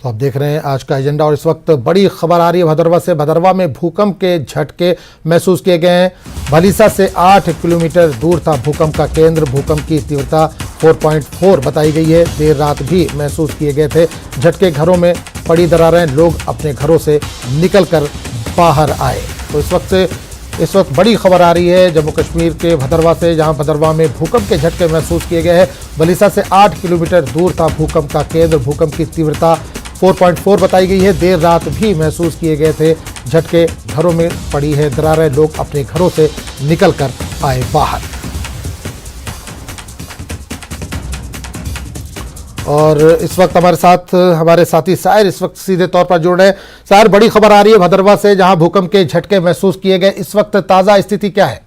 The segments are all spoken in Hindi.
आप देख रहे हैं आज का एजेंडा और इस वक्त बड़ी खबर आ रही है भदरवा से। भदरवा में भूकंप के झटके महसूस किए गए हैं। भलीसा से 8 किलोमीटर दूर था भूकंप का केंद्र। भूकंप की तीव्रता 4.4 बताई गई है। देर रात भी महसूस किए गए थे झटके। घरों में पड़ी दरारें, लोग अपने घरों से निकलकर बाहर आए। तो इस वक्त बड़ी खबर आ रही है जम्मू कश्मीर के भदरवा से, जहां भदरवा में भूकंप के झटके महसूस किए गए हैं। भलीसा से 8 किलोमीटर दूर था भूकंप का केंद्र। भूकंप की तीव्रता 4.4 बताई गई है। देर रात भी महसूस किए गए थे झटके। घरों में पड़ी है दरारें, लोग अपने घरों से निकलकर आए बाहर। और इस वक्त हमारे साथ हमारे साथी साहिर इस वक्त सीधे तौर पर जुड़ रहे हैं। साहिर, बड़ी खबर आ रही है भदरवा से, जहां भूकंप के झटके महसूस किए गए। इस वक्त ताजा स्थिति क्या है?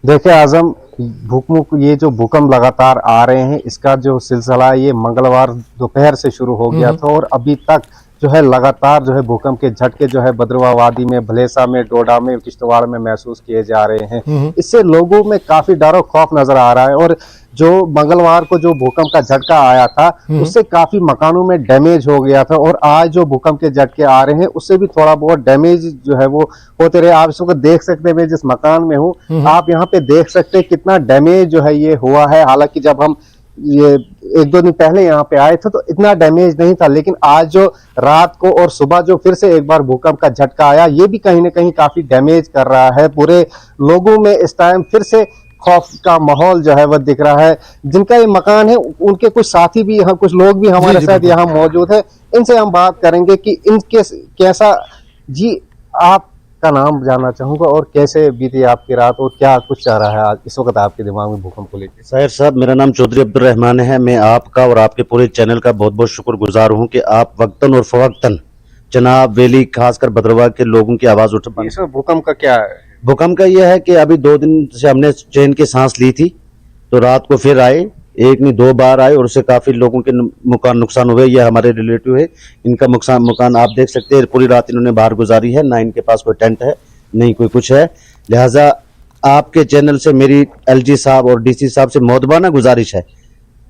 देखिए आजम, ये जो भूकंप लगातार आ रहे हैं, इसका जो सिलसिला ये मंगलवार दोपहर से शुरू हो गया था और अभी तक जो है लगातार जो है भूकंप के झटके जो है भद्रवा वादी में, भलेसा में, डोडा में, किश्तवाड़ में महसूस किए जा रहे हैं। इससे लोगों में काफी डर और खौफ नजर आ रहा है। और जो मंगलवार को जो भूकंप का झटका आया था उससे काफी मकानों में डैमेज हो गया था और आज जो भूकंप के झटके आ रहे हैं उससे भी थोड़ा बहुत डैमेज जो है वो होते रहे। आप इसको देख सकते हैं, मैं जिस मकान में हूँ आप यहाँ पे देख सकते हैं कितना डैमेज जो है ये हुआ है। हालांकि जब हम ये 1-2 दिन पहले यहाँ पे आए थे तो इतना डैमेज नहीं था, लेकिन आज जो रात को और सुबह जो फिर से एक बार भूकंप का झटका आया, ये भी कहीं ना कहीं काफी डैमेज कर रहा है। पूरे लोगों में इस टाइम फिर से खौफ का माहौल जो है वह दिख रहा है। जिनका ये मकान है उनके कुछ साथी भी यहाँ, कुछ लोग भी हमारे साथ यहाँ मौजूद है। इनसे हम बात करेंगे कि इनके कैसा। जी, आप का नाम जानना चाहूंगा और कैसे बीती आपकी रात और क्या कुछ चाह रहा है आज इस वक्त आपके दिमाग में भूकंप को लेकर? साहिर साहब, मेरा नाम चौधरी अब्दुल रहमान है। मैं आपका और आपके पूरे चैनल का बहुत बहुत शुक्रगुजार हूं कि आप वक्तन और फवक्तन जनाब वेली, खासकर भद्रवा के लोगों की आवाज उठा पाए। सर, भूकंप का क्या है? भूकंप का यह है कि अभी 2 दिन से हमने चैन की सांस ली थी, तो रात को फिर आए, एक नहीं 2 बार आए और उससे काफी लोगों के मकान नुकसान हुए। ये हमारे रिलेटिव है, इनका मकान आप देख सकते हैं। पूरी रात इन्होंने बाहर गुजारी है, ना इनके पास कोई टेंट है, नहीं कोई कुछ है। लिहाजा आपके चैनल से मेरी एलजी साहब और डीसी साहब से मौदबाना गुजारिश है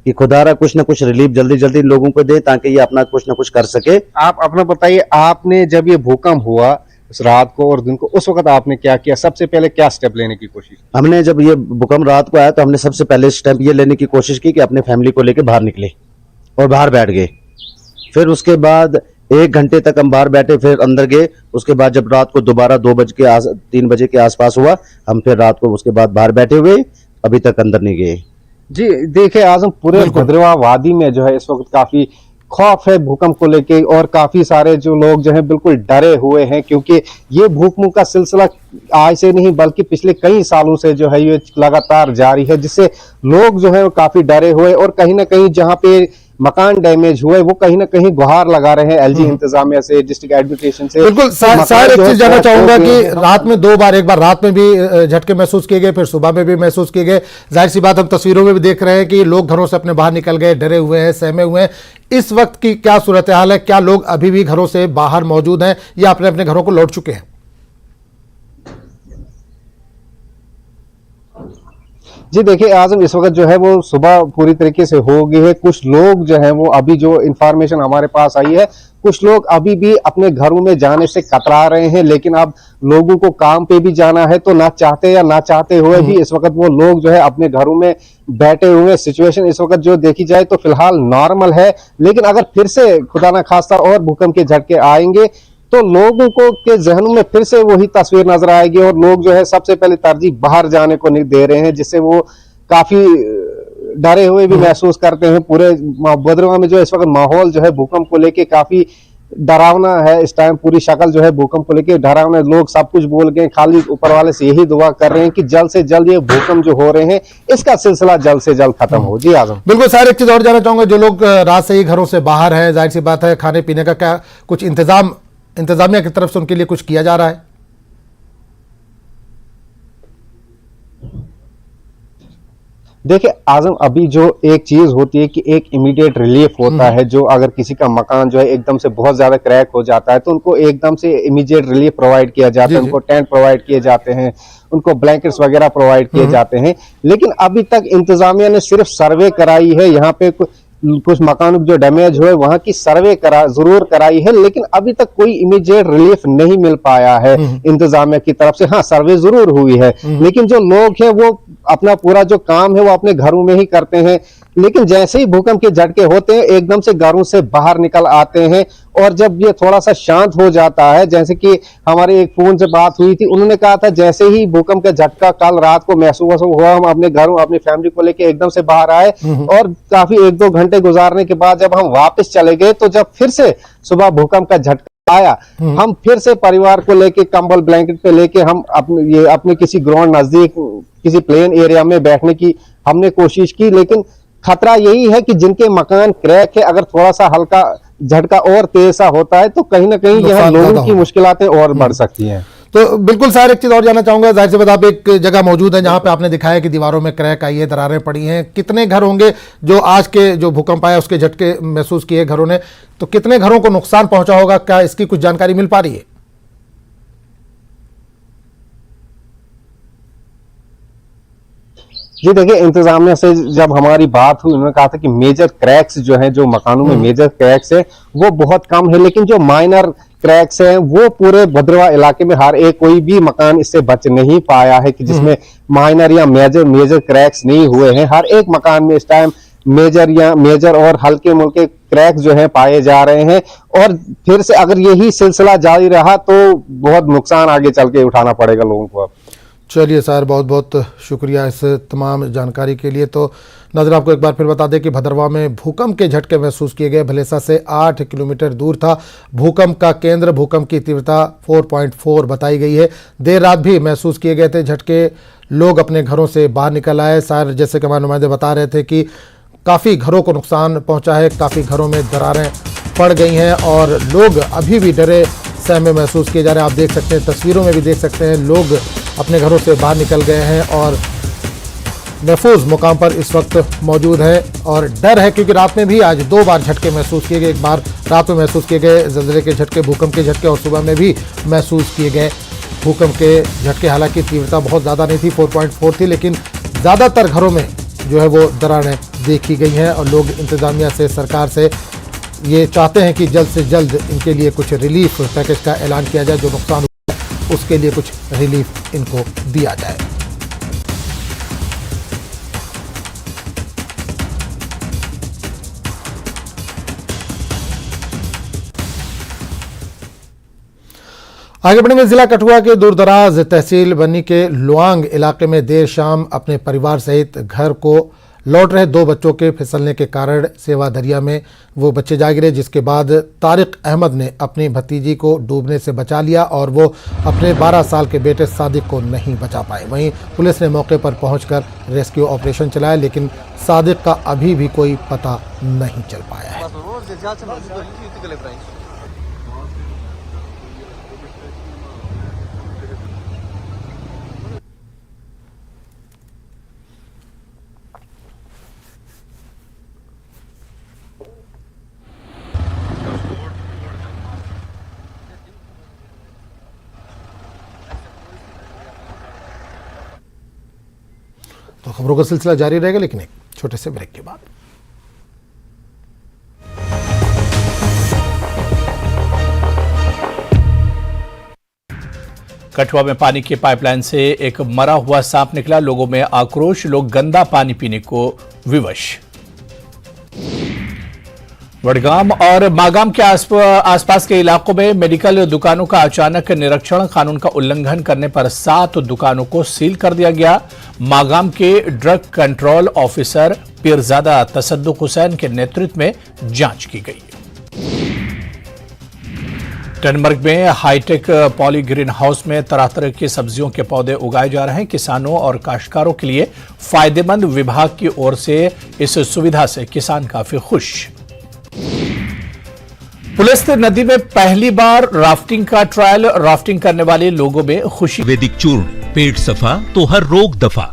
कि खुदारा कुछ ना कुछ रिलीफ जल्दी जल्दी लोगों को दे ताकि ये अपना कुछ ना कुछ कर सके। आप अपना बताइए, आपने जब ये भूकंप हुआ उस रात को और दिन को, उस वक्त आपने क्या किया? सबसे पहले क्या स्टेप लेने की कोशिश? हमने जब ये भूकंप रात को आया तो हमने सबसे पहले स्टेप ये लेने की कोशिश की कि अपने फैमिली को लेकर बाहर निकले और बाहर बैठ गए। फिर उसके बाद 1 घंटे तक हम बाहर बैठे, फिर अंदर गए। उसके बाद जब रात को दोबारा 3 बजे के आसपास हुआ, हम फिर रात को उसके बाद बाहर बैठे हुए, अभी तक अंदर नहीं गए। जी देखिए आजम, पूरे भद्रवा वादी में जो है इस वक्त काफी खौफ है भूकंप को लेके और काफी सारे जो लोग जो है बिल्कुल डरे हुए हैं, क्योंकि ये भूकंप का सिलसिला आज से नहीं बल्कि पिछले कई सालों से जो है ये लगातार जारी है, जिससे लोग जो है वो काफी डरे हुए और कहीं ना कहीं जहां पे मकान डैमेज हुए वो कहीं ना कहीं गुहार लगा रहे हैं एलजी इंतजामिया से, डिस्ट्रिक्ट एडमिनिस्ट्रेशन से। बिल्कुल साहिर, एक चीज जानना चाहूंगा कि रात में 2 बार, एक बार रात में भी झटके महसूस किए गए, फिर सुबह में भी महसूस किए गए। जाहिर सी बात हम तस्वीरों में भी देख रहे हैं कि लोग घरों से अपने बाहर निकल गए, डरे हुए हैं, सहमे हुए हैं। इस वक्त की क्या सूरत हाल है? क्या लोग अभी भी घरों से बाहर मौजूद हैं या अपने अपने घरों को लौट चुके हैं? जी देखिए आजम, इस वक्त जो है वो सुबह पूरी तरीके से हो गई है। कुछ लोग जो है वो अभी जो इंफॉर्मेशन हमारे पास आई है, कुछ लोग अभी भी अपने घरों में जाने से कतरा रहे हैं, लेकिन अब लोगों को काम पे भी जाना है तो ना चाहते या ना चाहते हुए भी इस वक्त वो लोग जो है अपने घरों में बैठे हुए। सिचुएशन इस वक्त जो देखी जाए तो फिलहाल नॉर्मल है, लेकिन अगर फिर से खुदा ना खास्ता और भूकंप के झटके आएंगे तो लोगों को के जहनों में फिर से वही तस्वीर नजर आएगी और लोग जो है सबसे पहले तरजीह बाहर जाने को नहीं दे रहे हैं, जिससे वो काफी डरे हुए भी महसूस करते हैं। पूरे भद्रवा में जो इस वक्त माहौल जो है भूकंप को लेके काफी डरावना है। इस टाइम पूरी शक्ल जो है भूकंप को लेके डरावना, लोग सब कुछ बोल गए, खाली ऊपर वाले से यही दुआ कर रहे हैं कि जल्द से जल्द ये भूकंप जो हो रहे हैं इसका सिलसिला जल्द से जल्द खत्म हो। जी आजम, बिल्कुल साहिर, एक चीज और जानना चाहूंगा, जो लोग रात से ही घरों से बाहर हैं, जाहिर सी बात है खाने पीने का क्या कुछ इंतजामिया की तरफ से उनके लिए कुछ किया जा रहा है? देखिए आजम, अभी जो एक चीज होती है कि एक इमीडिएट रिलीफ होता है, जो अगर किसी का मकान जो है एकदम से बहुत ज्यादा क्रैक हो जाता है तो उनको एकदम से इमीडिएट रिलीफ प्रोवाइड किया जाता है, उनको टेंट प्रोवाइड किए जाते हैं, उनको ब्लैंकेट्स वगैरह प्रोवाइड किए जाते हैं। लेकिन अभी तक इंतजामिया ने सिर्फ सर्वे कराई है, यहाँ पे कुछ मकान जो डैमेज हुए वहां की सर्वे जरूर कराई है, लेकिन अभी तक कोई इमीडिएट रिलीफ नहीं मिल पाया है इंतजामिया की तरफ से। हाँ, सर्वे जरूर हुई है, लेकिन जो लोग हैं वो अपना पूरा जो काम है वो अपने घरों में ही करते हैं, लेकिन जैसे ही भूकंप के झटके होते हैं एकदम से घरों से बाहर निकल आते हैं। और जब ये थोड़ा सा शांत हो जाता है, जैसे कि हमारे एक फोन से बात हुई थी, उन्होंने कहा था जैसे ही भूकंप का झटका कल रात को महसूस हुआ, हम अपने घरों अपनी फैमिली को लेके एकदम से बाहर आए और काफी 1-2 घंटे गुजारने के बाद जब हम वापस चले गए तो जब फिर से सुबह भूकंप का झटका आया, हम फिर से परिवार को लेके कंबल ब्लैंकेट पे लेके हम अपने किसी ग्राउंड नजदीक किसी प्लेन एरिया में बैठने की हमने कोशिश की। लेकिन खतरा यही है कि जिनके मकान क्रैक है, अगर थोड़ा सा हल्का झटका और तेज सा होता है तो कहीं ना कहीं यह लोगों की मुश्किलातें और बढ़ सकती हैं। तो बिल्कुल सर, एक चीज और जानना चाहूंगा, जाहिर सी बात आप एक जगह मौजूद है जहां पे आपने दिखाया कि दीवारों में क्रैक आई है, दरारें पड़ी हैं। कितने घर होंगे जो आज के जो भूकंप आया उसके झटके महसूस किए घरों ने, तो कितने घरों को नुकसान पहुंचा होगा, क्या इसकी कुछ जानकारी मिल पा रही है? जी देखिए, इंतजामिया से जब हमारी बात हुई उन्होंने कहा था कि मेजर क्रैक्स जो हैं, जो मकानों में मेजर क्रैक्स है वो बहुत कम है, लेकिन जो माइनर क्रैक्स हैं वो पूरे भद्रवाह इलाके में हर एक कोई भी मकान इससे बच नहीं पाया है कि जिसमें माइनर या मेजर क्रैक्स नहीं हुए हैं। हर एक मकान में इस टाइम मेजर और हल्के मुल्के क्रैक जो है पाए जा रहे हैं, और फिर से अगर यही सिलसिला जारी रहा तो बहुत नुकसान आगे चल के उठाना पड़ेगा लोगों को। अब चलिए सर, बहुत बहुत शुक्रिया इस तमाम जानकारी के लिए। तो नाज़रीन, आपको एक बार फिर बता दें कि भदरवाह में भूकंप के झटके महसूस किए गए। भलेसा से 8 किलोमीटर दूर था भूकंप का केंद्र। भूकंप की तीव्रता 4.4 बताई गई है। देर रात भी महसूस किए गए थे झटके। लोग अपने घरों से बाहर निकल आए। सर, जैसे कि हमारे नुमाइंदे बता रहे थे कि काफ़ी घरों को नुकसान पहुँचा है, काफ़ी घरों में दरारें पड़ गई हैं और लोग अभी भी डरे सहमे महसूस किए जा रहे हैं। आप देख सकते हैं, तस्वीरों में भी देख सकते हैं, लोग अपने घरों से बाहर निकल गए हैं और महफूज मुकाम पर इस वक्त मौजूद है। और डर है क्योंकि रात में भी आज 2 बार झटके महसूस किए गए। एक बार रात में महसूस किए गए ज़लज़ले के झटके, भूकंप के झटके, और सुबह में भी महसूस किए गए भूकंप के झटके। हालांकि तीव्रता बहुत ज़्यादा नहीं थी, 4.4 थी, लेकिन ज़्यादातर घरों में जो है वो दरारें देखी गई हैं। और लोग इंतज़ामिया से, सरकार से ये चाहते हैं कि जल्द से जल्द इनके लिए कुछ रिलीफ पैकेज का ऐलान किया जाए। जो नुकसान हुआ है उसके लिए कुछ रिलीफ इनको दिया जाए। आगे बढ़ेंगे। जिला कठुआ के दूरदराज तहसील बन्नी के लुआंग इलाके में देर शाम अपने परिवार सहित घर को लौट रहे 2 बच्चों के फिसलने के कारण सेवा दरिया में वो बच्चे जा गिरे, जिसके बाद तारिक अहमद ने अपनी भतीजी को डूबने से बचा लिया और वो अपने 12 साल के बेटे सादिक को नहीं बचा पाए। वहीं पुलिस ने मौके पर पहुंचकर रेस्क्यू ऑपरेशन चलाया, लेकिन सादिक का अभी भी कोई पता नहीं चल पाया है। तो खबरों का सिलसिला जारी रहेगा, लेकिन एक छोटे से ब्रेक के बाद। कठुआ में पानी की पाइपलाइन से एक मरा हुआ सांप निकला। लोगों में आक्रोश, लोग गंदा पानी पीने को विवश। वडगाम और मागाम के आसपास के इलाकों में मेडिकल दुकानों का अचानक निरीक्षण। कानून का उल्लंघन करने पर 7 दुकानों को सील कर दिया गया। मागाम के drug control officer Peerzada Tassaduq Hussain के नेतृत्व में जांच की गई। टनमर्ग में हाईटेक पॉली ग्रीन हाउस में तरह तरह की सब्जियों के पौधे उगाए जा रहे हैं। किसानों और काश्तकारों के लिए फायदेमंद। विभाग की ओर से इस सुविधा से किसान काफी खुश। पुलिस ने नदी में पहली बार राफ्टिंग का ट्रायल। राफ्टिंग करने वाले लोगों में खुशी। वैदिक चूर्ण, पेट सफा तो हर रोग दफा।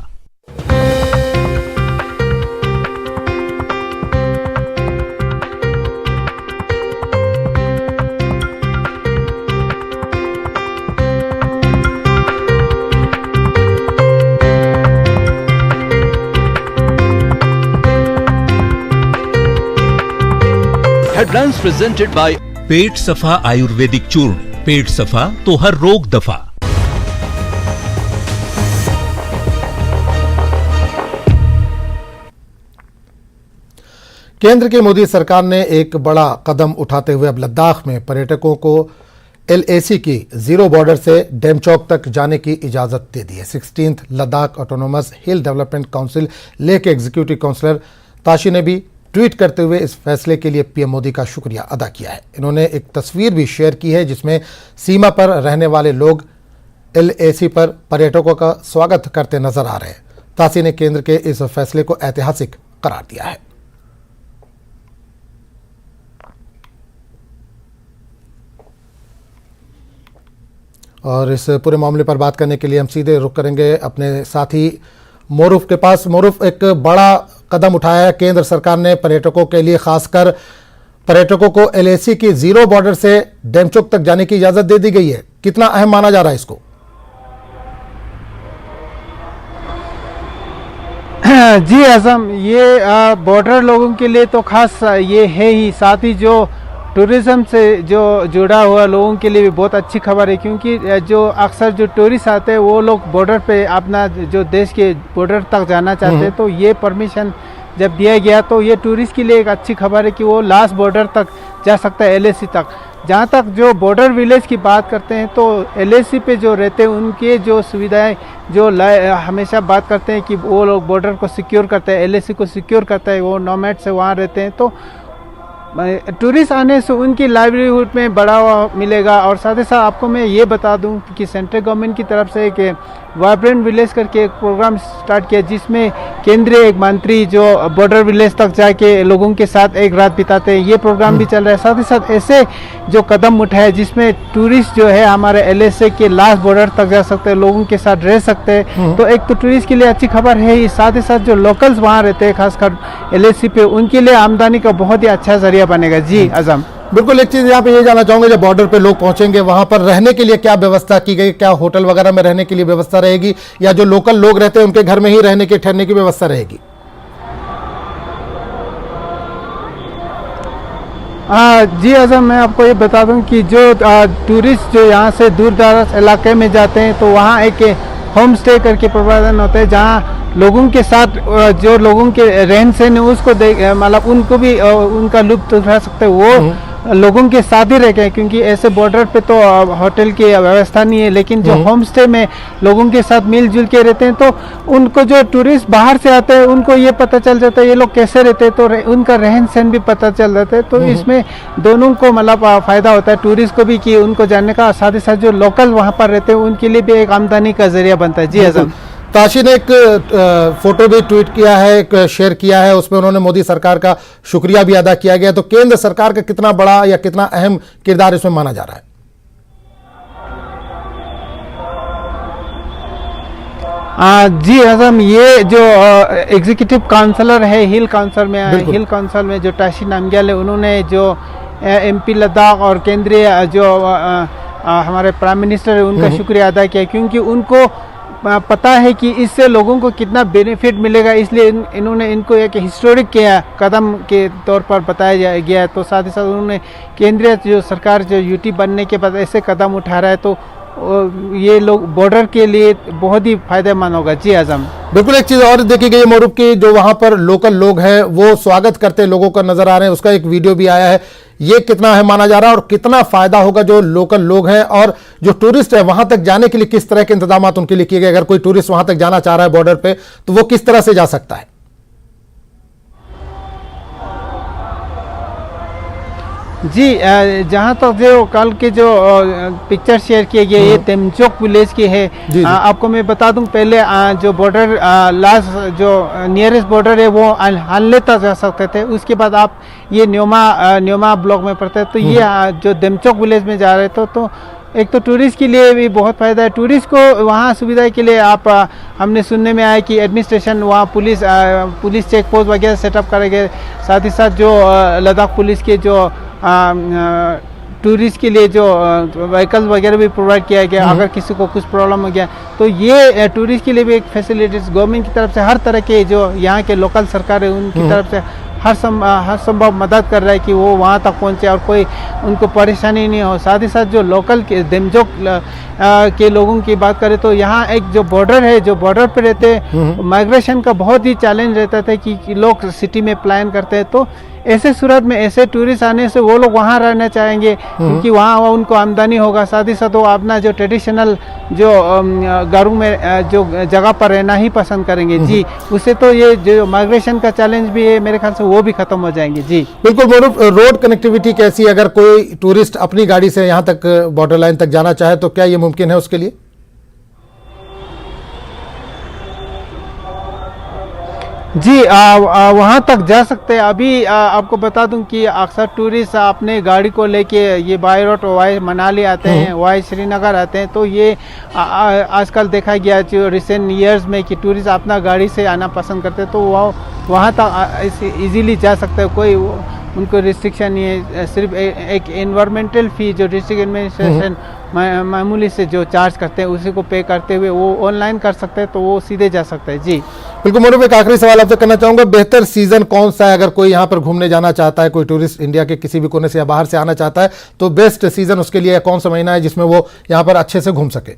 हेडलाइंस प्रेजेंटेड बाय पेट सफा आयुर्वेदिक चूर्ण, पेट सफा तो हर रोग दफा। केंद्र की मोदी सरकार ने एक बड़ा कदम उठाते हुए अब लद्दाख में पर्यटकों को LAC की जीरो बॉर्डर से डेमचौक तक जाने की इजाजत दे दी है। 16th लद्दाख ऑटोनोमस हिल डेवलपमेंट काउंसिल ले के एग्जीक्यूटिव काउंसलर ताशी ने भी ट्वीट करते हुए इस फैसले के लिए पीएम मोदी का शुक्रिया अदा किया है। इन्होंने एक तस्वीर भी शेयर की है जिसमें सीमा पर रहने वाले लोग LAC पर पर्यटकों का स्वागत करते नजर आ रहे हैं। ताशी ने केंद्र के इस फैसले को ऐतिहासिक करार दिया है। और इस पूरे मामले पर बात करने के लिए हम सीधे रुख करेंगे अपने साथी मोरूफ के पास। मोरूफ, एक बड़ा कदम उठाया है केंद्र सरकार ने पर्यटकों के लिए, खासकर पर्यटकों को LAC की जीरो बॉर्डर से डेमचौक तक जाने की इजाजत दे दी गई है। कितना अहम माना जा रहा है इसको? जी आजम, ये बॉर्डर लोगों के लिए तो खास ये है ही, साथ ही जो टूरिज्म से जो जुड़ा हुआ लोगों के लिए भी बहुत अच्छी खबर है, क्योंकि जो अक्सर जो टूरिस्ट आते हैं वो लोग बॉर्डर पे अपना जो देश के बॉर्डर तक जाना चाहते हैं, तो ये परमिशन जब दिया गया तो ये टूरिस्ट के लिए एक अच्छी खबर है कि वो लास्ट बॉर्डर तक जा सकता है, LAC तक। जहाँ तक जो बॉर्डर विलेज की बात करते हैं तो LAC पे जो रहते हैं उनके जो सुविधाएं जो हमेशा बात करते हैं कि वो लोग बॉर्डर को सिक्योर करते हैं, LAC को सिक्योर करता है, वो नोमैड से वहाँ रहते हैं, तो टूरिस्ट आने से उनकी लाइवलीहुड में बढ़ावा मिलेगा। और साथ ही साथ आपको मैं ये बता दूं कि सेंट्रल गवर्नमेंट की तरफ से एक वाइब्रेंट विलेज करके एक प्रोग्राम स्टार्ट किया, जिसमें केंद्रीय एक मंत्री जो बॉर्डर विलेज तक जाके लोगों के साथ एक रात बिताते हैं, ये प्रोग्राम भी चल रहा है। साथ ही साथ ऐसे जो कदम उठाए जिसमें टूरिस्ट जो है हमारे LAC के लास्ट बॉर्डर तक जा सकते हैं, लोगों के साथ रह सकते हैं, तो एक तो टूरिस्ट के लिए अच्छी खबर है ही। साथ ही साथ जो लोकल्स वहाँ रहते हैं खासकर LAC पे, उनके लिए आमदनी का बहुत ही अच्छा जरिया बनेगा। जी आजम, बिल्कुल। एक चीज यहाँ पे ये जानना चाहूंगे, जब बॉर्डर पे लोग पहुंचेंगे वहां पर रहने के लिए क्या व्यवस्था की गई? क्या होटल वगैरह में रहने के लिए व्यवस्था रहेगी, या जो लोकल लोग रहते हैं उनके घर में ही रहने की ठहरने की व्यवस्था रहेगी? जी आजम, मैं आपको ये बता दूं कि जो टूरिस्ट जो यहाँ से दूर दराज इलाके में जाते हैं तो वहाँ एक होम स्टे करके प्रबंधन होता है, जहाँ लोगों के साथ जो लोगों के रहन सहन उसको मतलब उनको भी उनका लुत्फ उठा सकते हैं, वो लोगों के साथ ही रह गए, क्योंकि ऐसे बॉर्डर पे तो होटल की व्यवस्था नहीं है। लेकिन जो होम स्टे में लोगों के साथ मिलजुल के रहते हैं, तो उनको जो टूरिस्ट बाहर से आते हैं उनको ये पता चल जाता है ये लोग कैसे रहते हैं, तो उनका रहन सहन भी पता चल जाता है। तो इसमें दोनों को मतलब फायदा होता है, टूरिस्ट को भी कि उनको जानने का, साथ ही साथ जो लोकल वहाँ पर रहते हैं उनके लिए भी एक आमदनी का जरिया बनता है। जी आजम, ताशी ने एक फोटो भी ट्वीट किया है, एक शेयर किया है, उसमें उन्होंने मोदी सरकार का शुक्रिया भी अदा किया गया। तो केंद्र सरकार का कितना बड़ा या कितना अहम किरदार इसमें माना जा रहा है? जी आजम, ये जो एग्जीक्यूटिव काउंसलर है हिल काउंसिल में जो ताशी नामग्याल है, उन्होंने जो MP लद्दाख और केंद्रीय जो हमारे प्राइम मिनिस्टर है उनका शुक्रिया अदा किया, क्योंकि उनको पता है कि इससे लोगों को कितना बेनिफिट मिलेगा, इसलिए इन्होंने इनको एक हिस्टोरिक कदम के तौर पर बताया गया है। तो साथ ही साथ उन्होंने केंद्रीय जो सरकार जो UT बनने के बाद ऐसे कदम उठा रहा है, तो ये लोग बॉर्डर के लिए बहुत ही फायदेमंद होगा। जी आजम, बिल्कुल। एक चीज और देखी गई है मोरूफ की, जो वहां पर लोकल लोग हैं वो स्वागत करते लोगों का नजर आ रहे हैं, उसका एक वीडियो भी आया है। ये कितना है माना जा रहा है और कितना फायदा होगा जो लोकल लोग हैं, और जो टूरिस्ट है वहां तक जाने के लिए किस तरह के इंतजाम उनके लिए किए गए? अगर कोई टूरिस्ट वहां तक जाना चाह रहा है बॉर्डर पे, तो वो किस तरह से जा सकता है? जी, जहाँ तक जो कल के जो पिक्चर शेयर किए गए ये डेमचौक विलेज की है। आपको मैं बता दूं, पहले जो बॉर्डर लास्ट जो नियरेस्ट बॉर्डर है वो हानले तक जा सकते थे, उसके बाद आप ये न्योमा ब्लॉक में पड़ता है, तो ये जो डेमचौक विलेज में जा रहे थे, तो एक तो टूरिस्ट के लिए भी बहुत फ़ायदा है। टूरिस्ट को वहाँ सुविधा के लिए आप हमने सुनने में आया कि एडमिनिस्ट्रेशन वहाँ पुलिस चेक पोस्ट वगैरह सेटअप करेंगे, साथ ही साथ जो लद्दाख पुलिस के जो टूरिस्ट के लिए जो व्हीकल्स वगैरह भी प्रोवाइड किया गया, अगर किसी को कुछ प्रॉब्लम हो गया तो ये टूरिस्ट के लिए भी एक फैसिलिटीज गवर्नमेंट की तरफ से हर तरह के जो यहाँ के लोकल सरकार है उनकी तरफ से हर संभव मदद कर रहा है कि वो वहाँ तक पहुँचे और कोई उनको परेशानी नहीं हो। साथ ही साथ जो लोकल के देमजोक के लोगों की बात करें तो यहाँ एक जो बॉर्डर है, जो बॉर्डर पे रहते हैं, माइग्रेशन का बहुत ही चैलेंज रहता था कि लोग सिटी में प्लान करते हैं। तो ऐसे सूरत में ऐसे टूरिस्ट आने से वो लोग वहाँ रहना चाहेंगे क्योंकि वहाँ उनको आमदनी होगा। साथ ही साथ वो अपना जो ट्रेडिशनल जो घरों में जो जगह पर रहना ही पसंद करेंगे जी। उससे तो ये जो माइग्रेशन का चैलेंज भी है मेरे ख्याल से वो भी खत्म हो जाएंगे जी। बिल्कुल मरूफ, रोड कनेक्टिविटी कैसी है? अगर कोई टूरिस्ट अपनी गाड़ी से यहाँ तक बॉर्डर लाइन तक जाना चाहे तो क्या ये मुमकिन है उसके लिए? जी वहाँ तक जा सकते हैं। अभी आपको बता दूं कि अक्सर टूरिस्ट अपने गाड़ी को लेके ये बाय रोड वाई मनाली आते हैं, वाई श्रीनगर आते हैं। तो ये आजकल देखा गया जो रिसेंट ईयर्स में कि टूरिस्ट अपना गाड़ी से आना पसंद करते हैं, तो वहाँ तक इजीली जा सकते हैं। कोई उनको रिस्ट्रिक्शन नहीं है। सिर्फ एक एनवायरमेंटल फी जो डिस्ट्रिक्ट एडमिनिस्ट्रेशन मामूली से जो चार्ज करते हैं उसी को पे करते हुए वो ऑनलाइन कर सकते हैं, तो वो सीधे जा सकते हैं जी। बिल्कुल मरूफ, एक आखिरी सवाल आपसे करना चाहूंगा, बेहतर सीजन कौन सा है? अगर कोई यहाँ पर घूमने जाना चाहता है, कोई टूरिस्ट इंडिया के किसी भी कोने से या बाहर से आना चाहता है, तो बेस्ट सीजन उसके लिए कौन सा महीना है जिसमें वो यहाँ पर अच्छे से घूम सके?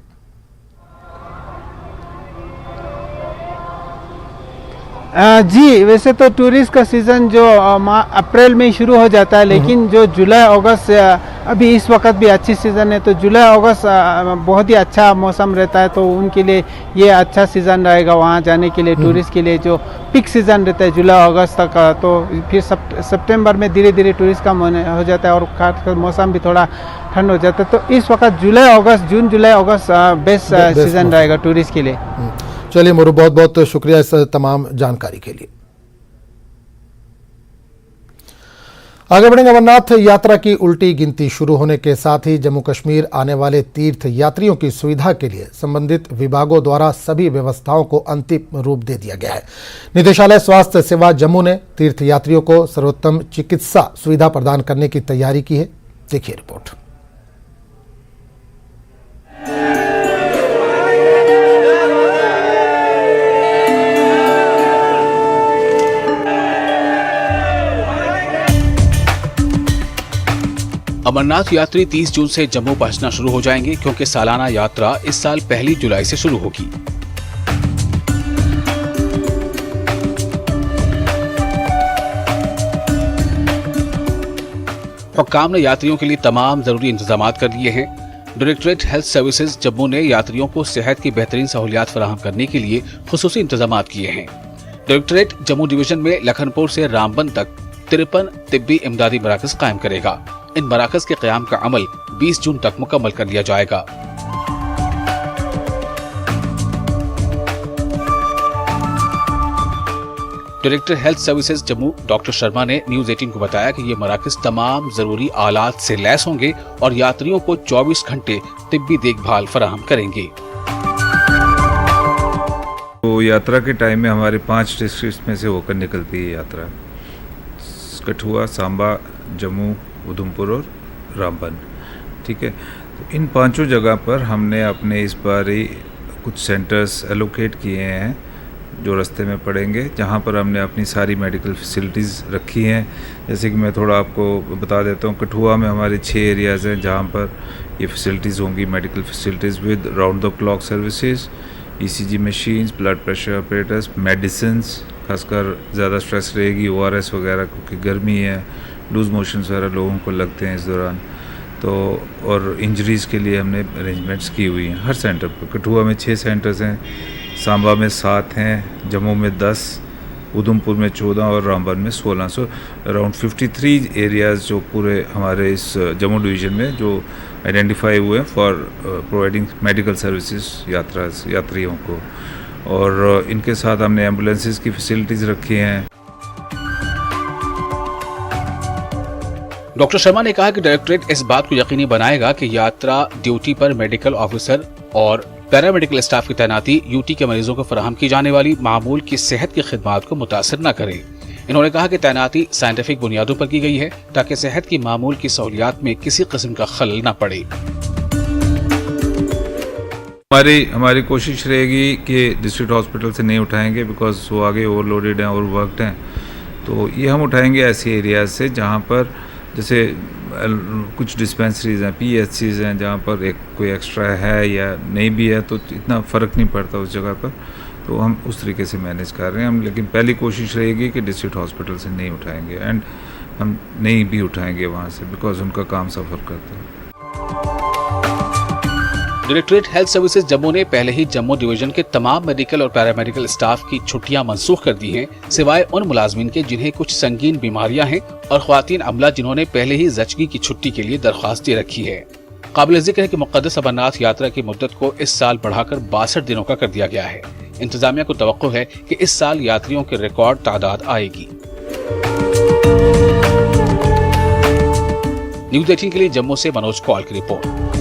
जी वैसे तो टूरिस्ट का सीज़न जो अप्रैल में ही शुरू हो जाता है, लेकिन जो जुलाई अगस्त अभी इस वक्त भी अच्छी सीज़न है। तो जुलाई अगस्त बहुत ही अच्छा मौसम रहता है, तो उनके लिए ये अच्छा सीज़न रहेगा वहाँ जाने के लिए। टूरिस्ट के लिए जो पीक सीज़न रहता है जुलाई अगस्त तक, तो फिर सितंबर में धीरे धीरे टूरिस्ट कम हो जाता है और खासकर मौसम भी थोड़ा ठंड हो जाता है। तो इस वक्त जुलाई अगस्त, जून जुलाई अगस्त बेस्ट सीज़न रहेगा टूरिस्ट के लिए। चलिए मरूफ, बहुत बहुत शुक्रिया इस तमाम जानकारी के लिए। आगे बढ़ेंगे। अमरनाथ यात्रा की उल्टी गिनती शुरू होने के साथ ही जम्मू कश्मीर आने वाले तीर्थ यात्रियों की सुविधा के लिए संबंधित विभागों द्वारा सभी व्यवस्थाओं को अंतिम रूप दे दिया गया है। निदेशालय स्वास्थ्य सेवा जम्मू ने तीर्थ यात्रियों को सर्वोत्तम चिकित्सा सुविधा प्रदान करने की तैयारी की है। देखिए रिपोर्ट। अमरनाथ यात्री 30 जून से जम्मू पहुंचना शुरू हो जाएंगे क्योंकि सालाना यात्रा इस साल 1 जुलाई से शुरू होगी। हुक्काम ने यात्रियों के लिए तमाम जरूरी इंतजाम कर लिए हैं। डायरेक्टरेट हेल्थ सर्विसेज जम्मू ने यात्रियों को सेहत की बेहतरीन सहूलियात फराहम करने के लिए खुसूसी इंतजाम किए हैं। डायरेक्टरेट जम्मू डिवीजन में लखनपुर से रामबन तक 53 तिब्बी इमदादी मराकज कायम करेगा। इन मराकज के क़याम का अमल 20 जून तक मुकम्मल कर लिया जाएगा। Director health services Jammu doctor Sharma ने न्यूज 18 को बताया कि ये मराकज तमाम जरूरी आलात से लैस होंगे और यात्रियों को 24 घंटे तिब्बी देखभाल फराहम करेंगे। तो यात्रा के टाइम में हमारे 5 डिस्ट्रिक्ट में से होकर निकलती है यात्रा, कठुआ, सांबा, जम्मू, उधमपुर और रामबन। ठीक है, तो इन 5 जगह पर हमने अपने इस बार ही कुछ सेंटर्स एलोकेट किए हैं जो रास्ते में पड़ेंगे, जहाँ पर हमने अपनी सारी मेडिकल फैसिलिटीज़ रखी हैं। जैसे कि मैं थोड़ा आपको बता देता हूँ, कठुआ में हमारे 6 एरियाज़ हैं जहाँ पर ये फैसिलिटीज़ होंगी, medical facilities with round the clock services, ECG machines, blood pressure operators, medicines, खासकर ज़्यादा स्ट्रेस रहेगी ORS वगैरह क्योंकि गर्मी है, लूज़ मोशंस वगैरह लोगों को लगते हैं इस दौरान, तो और इंजरीज़ के लिए हमने अरेंजमेंट्स की हुई हैं हर सेंटर पर। कठुआ में 6 सेंटर्स हैं, सांबा में 7 हैं, जम्मू में 10, उधमपुर में 14 और रामबन में 16। सो अराउंड 53 एरियाज़ जो पूरे हमारे इस जम्मू डिवीज़न में जो आइडेंटिफाई हुए हैं फॉर प्रोवाइडिंग मेडिकल सर्विसेज यात्रियों को, और इनके साथ हमने एम्बुलेंसेस की फैसिलिटीज़ रखी हैं। डॉक्टर शर्मा ने कहा कि डायरेक्टरेट इस बात को यकीनी बनाएगा कि यात्रा ड्यूटी पर मेडिकल ऑफिसर और पैरामेडिकल स्टाफ की तैनाती यूटी के मरीजों को फराहम की जाने वाली मामूल की सेहत की खिदमात को मुतासिर न करे। इन्होंने कहा कि तैनाती साइंटिफिक बुनियादों पर की गई है ताकि सेहत की मामूल की सहूलियात में किसी किस्म का खलल न पड़े। हमारी कोशिश रहेगी कि डिस्ट्रिक्ट हॉस्पिटल से नहीं उठाएंगे बिकॉज वो आगे ओवरलोडेड हैं, ओवरवर्कड हैं, तो ये हम उठाएंगे ऐसे एरियाज से जहाँ पर जैसे कुछ डिस्पेंसरीज हैं, PHCs हैं, जहाँ पर एक कोई एक्स्ट्रा है या नहीं भी है तो इतना फ़र्क नहीं पड़ता उस जगह पर, तो हम उस तरीके से मैनेज कर रहे हैं हम। लेकिन पहली कोशिश रहेगी कि डिस्ट्रिक्ट हॉस्पिटल से नहीं उठाएंगे, एंड हम नहीं भी उठाएंगे वहाँ से, बिकॉज उनका काम सफ़र करता है। डायरेक्टरेट हेल्थ सर्विसेज जम्मू ने पहले ही जम्मू डिवीजन के तमाम मेडिकल और पैरामेडिकल स्टाफ की छुट्टियां मनसूख कर दी हैं, सिवाय उन मुलाजमीन के जिन्हें कुछ संगीन बीमारियां हैं और ख्वातीन अमला जिन्होंने पहले ही जचगी की छुट्टी के लिए दरख्वास्त दे रखी है। काबिल जिक्र है कि मुक़द्दस अमरनाथ यात्रा की मुद्दत को इस साल बढ़ाकर 62 दिनों का कर दिया गया है। इंतजामिया को तवक्को है कि इस साल यात्रियों की रिकॉर्ड तादाद आएगी। न्यूज़ 18 के लिए जम्मू से मनोज कौल की रिपोर्ट।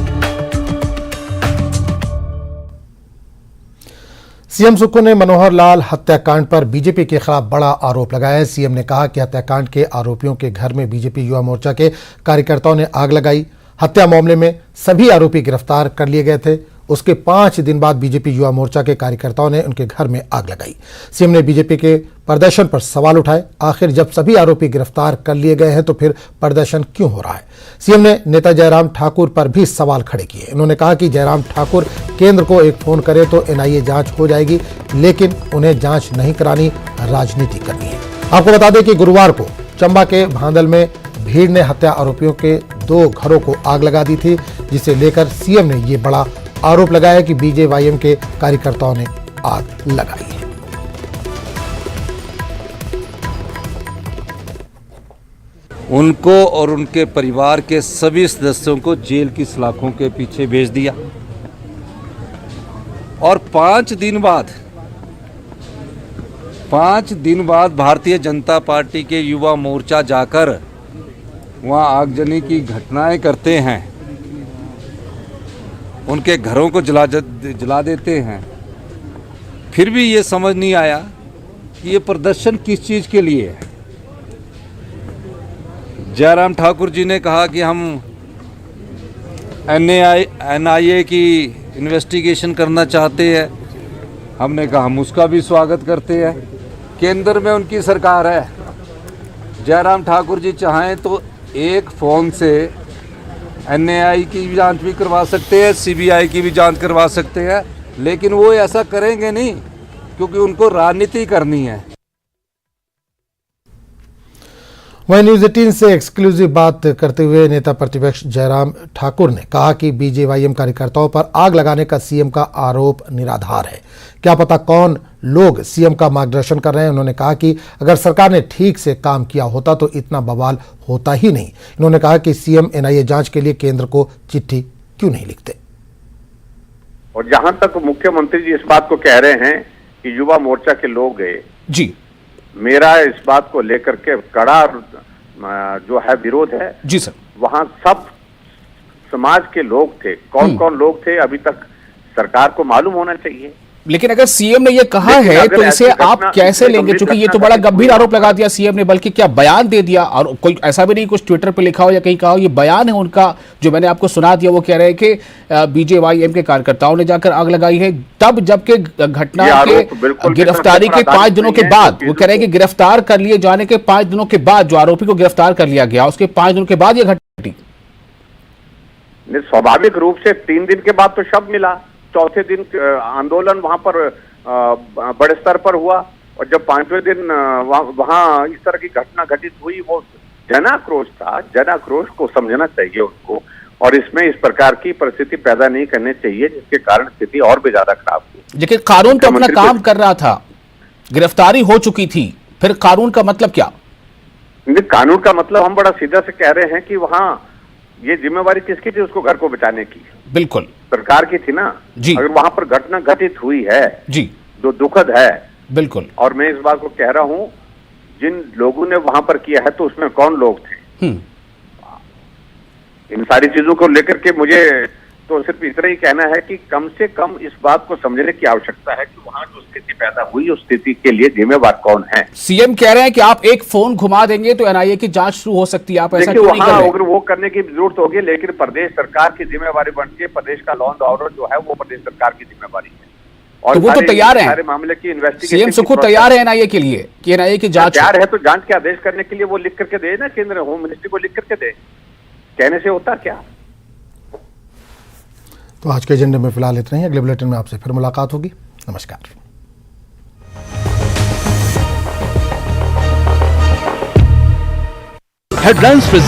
सीएम सुक्खू ने मनोहर लाल हत्याकांड पर बीजेपी के खिलाफ बड़ा आरोप लगाया है। सीएम ने कहा कि हत्याकांड के आरोपियों के घर में बीजेपी युवा मोर्चा के कार्यकर्ताओं ने आग लगाई। हत्या मामले में सभी आरोपी गिरफ्तार कर लिए गए थे। उसके 5 दिन बाद बीजेपी युवा मोर्चा के कार्यकर्ताओं ने उनके घर में आग लगाई। सीएम ने बीजेपी के प्रदर्शन पर सवाल उठाए। आखिर जब सभी आरोपी गिरफ्तार कर लिए गए हैं तो फिर प्रदर्शन क्यों हो रहा है? सीएम ने नेता जयराम ठाकुर पर भी सवाल खड़े किए। उन्होंने कहा कि जयराम ठाकुर केंद्र को एक फोन करे तो NIA जांच हो जाएगी, लेकिन उन्हें जांच नहीं करानी, राजनीति करनी है। आपको बता दें कि गुरुवार को चंबा के भांदल में भीड़ ने हत्या आरोपियों के 2 घरों को आग लगा दी थी, जिसे लेकर सीएम ने ये बड़ा आरोप लगाया कि BJYM के कार्यकर्ताओं ने आग लगाई है। उनको और उनके परिवार के सभी सदस्यों को जेल की सलाखों के पीछे भेज दिया और 5 दिन बाद भारतीय जनता पार्टी के युवा मोर्चा जाकर वहां आगजनी की घटनाएं करते हैं, उनके घरों को जला देते हैं। फिर भी ये समझ नहीं आया कि ये प्रदर्शन किस चीज़ के लिए है। जयराम ठाकुर जी ने कहा कि हम NIA की इन्वेस्टिगेशन करना चाहते हैं। हमने कहा हम उसका भी स्वागत करते हैं। केंद्र में उनकी सरकार है। जयराम ठाकुर जी चाहें तो एक फ़ोन से NIA की भी जांच भी करवा सकते हैं, CBI की भी जांच करवा सकते हैं, लेकिन वो ऐसा करेंगे नहीं क्योंकि उनको राजनीति करनी है। वहीं न्यूज 18 से एक्सक्लूसिव बात करते हुए नेता प्रतिपक्ष जयराम ठाकुर ने कहा कि BJYM कार्यकर्ताओं पर आग लगाने का सीएम का आरोप निराधार है। क्या पता कौन लोग सीएम का मार्गदर्शन कर रहे हैं। उन्होंने कहा कि अगर सरकार ने ठीक से काम किया होता तो इतना बवाल होता ही नहीं। इन्होंने कहा कि सीएम NIA जांच के लिए केंद्र को चिट्ठी क्यों नहीं लिखते। और जहां तक मुख्यमंत्री जी इस बात को कह रहे हैं कि युवा मोर्चा के लोग गए जी, मेरा इस बात को लेकर के कड़ा जो है विरोध है जी सर। वहां सब समाज के लोग थे। कौन कौन लोग थे अभी तक सरकार को मालूम होना चाहिए। लेकिन अगर सीएम ने ये कहा है तो इसे आप कैसे लेंगे? क्योंकि ये तो बड़ा गंभीर आरोप लगा दिया सीएम ने, बल्कि क्या बयान दे दिया। और कोई ऐसा भी नहीं कुछ ट्विटर पे लिखा हो या कहीं कहा हो, ये बयान है उनका जो मैंने आपको सुना दिया। वो कह रहे हैं कि BJYM के कार्यकर्ताओं ने जाकर आग लगाई है। तब जबकि घटना के गिरफ्तारी के 5 दिनों के बाद, वो कह रहे हैं कि गिरफ्तार कर लिए जाने के 5 दिनों के बाद, जो आरोपी को गिरफ्तार कर लिया गया उसके 5 दिनों के बाद ये घटना। स्वाभाविक रूप से 3 दिन के बाद तो शव मिला। चौथे दिन आंदोलन वहां पर बड़े स्तर पर हुआ और जब 5वें दिन वहां इस तरह की घटना घटित हुई, वो जन आक्रोश था। जन आक्रोश को समझना चाहिए उनको, और इसमें इस प्रकार की परिस्थिति पैदा नहीं करनी चाहिए जिसके कारण स्थिति और भी ज्यादा खराब हुई। लेकिन कानून तो अपना काम कर रहा था, गिरफ्तारी हो चुकी थी, फिर कानून का मतलब क्या? कानून का मतलब हम बड़ा सीधा से कह रहे हैं कि वहां ये जिम्मेवारी किसकी थी? उसको घर को बचाने की बिल्कुल सरकार की थी ना जी। अगर वहां पर घटना घटित हुई है जी, जो दुखद है बिल्कुल। और मैं इस बात को कह रहा हूं जिन लोगों ने वहां पर किया है तो उसमें कौन लोग थे। इन सारी चीजों को लेकर के मुझे तो सिर्फ इतना ही कहना है कि कम से कम इस बात को समझने की आवश्यकता है कि वहां जो स्थिति पैदा हुई उस स्थिति के लिए जिम्मेवार कौन है। सीएम कह रहे हैं कि आप एक फोन घुमा देंगे तो NIA की जांच शुरू हो सकती है। आप ऐसा क्यों नहीं कर रहे? अगर वो करने की जरूरत होगी, लेकिन प्रदेश सरकार की जिम्मेवारी बनती है। प्रदेश का लॉ एंड ऑर्डर जो है वो प्रदेश सरकार की जिम्मेवारी है। और तो वो तो तैयार हैं। सारे मामले की इन्वेस्टिगेशन सीएम सुखू तैयार है एनआईए के लिए कि एनआईए की जांच हो। तैयार है तो जांच के आदेश करने के लिए वो लिख करके दे ना, केंद्र होम मिनिस्ट्री को लिख करके दे, कहने से होता क्या। तो आज के एजेंडे में फिलहाल इतना ही। अगले बुलेटिन में आपसे फिर मुलाकात होगी। नमस्कार। हेडलाइंस